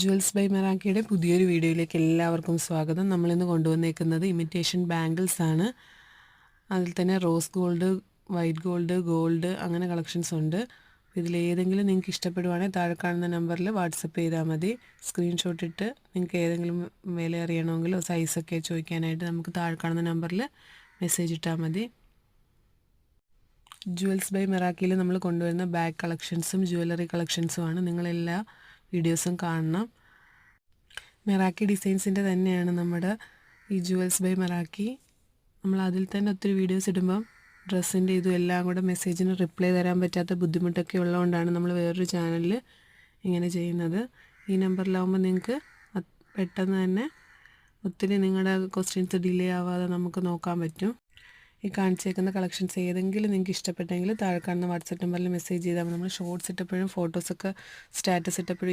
Jewels by മെറാക്കിയുടെ പുതിയൊരു വീഡിയോയിലേക്ക് എല്ലാവർക്കും സ്വാഗതം. നമ്മളിന്ന് കൊണ്ടുവന്നേക്കുന്നത് ഇമിറ്റേഷൻ ബാംഗിൾസ് ആണ്. അതിൽ തന്നെ rose gold, white gold, gold അങ്ങനെ കളക്ഷൻസ് ഉണ്ട്. ഇതിലേതെങ്കിലും നിങ്ങൾക്ക് ഇഷ്ടപ്പെടുവാണെങ്കിൽ താഴെ കാണുന്ന നമ്പറിൽ വാട്സപ്പ് ചെയ്താൽ മതി. സ്ക്രീൻഷോട്ട് ഇട്ട് നിങ്ങൾക്ക് ഏതെങ്കിലും വില അറിയണമെങ്കിലോ സൈസൊക്കെ ചോദിക്കാനായിട്ട് നമുക്ക് താഴെ കാണുന്ന നമ്പറിൽ മെസ്സേജ് ഇട്ടാൽ മതി. ജുവൽസ് ബൈ മെറാക്കിയിൽ നമ്മൾ കൊണ്ടുവരുന്ന ബാഗ് കളക്ഷൻസും ജ്വല്ലറി കളക്ഷൻസുമാണ്. നിങ്ങളെല്ലാ വീഡിയോസും കാണണം. മെറാക്കി ഡിസൈൻസിൻ്റെ തന്നെയാണ് നമ്മുടെ ഈ ജുവൽസ് ബൈ മെറാക്കി. നമ്മൾ അതിൽ തന്നെ ഒത്തിരി വീഡിയോസ് ഇടുമ്പം ഡ്രസ്സിൻ്റെ ഇതും എല്ലാം കൂടെ മെസ്സേജിന് റിപ്ലൈ തരാൻ പറ്റാത്ത ബുദ്ധിമുട്ടൊക്കെ ഉള്ളതുകൊണ്ടാണ് നമ്മൾ വേറൊരു ചാനലിൽ ഇങ്ങനെ ചെയ്യുന്നത്. ഈ നമ്പറിലാവുമ്പോൾ നിങ്ങൾക്ക് പെട്ടെന്ന് തന്നെ ഒത്തിരി നിങ്ങളുടെ ക്വസ്റ്റ്യൻസ് ഡിലേ ആവാതെ നമുക്ക് നോക്കാൻ പറ്റും. ഈ കാണിച്ചേക്കുന്ന കളക്ഷൻസ് ഏതെങ്കിലും നിങ്ങൾക്ക് ഇഷ്ടപ്പെട്ടെങ്കിൽ താഴെ കാണുന്ന വാട്സപ്പ് നമ്പറിൽ മെസ്സേജ് ചെയ്താൽ നമ്മൾ ഷോർട്സ് ഇട്ടപ്പോഴും ഫോട്ടോസൊക്കെ സ്റ്റാറ്റസ് ഇട്ടപ്പോഴും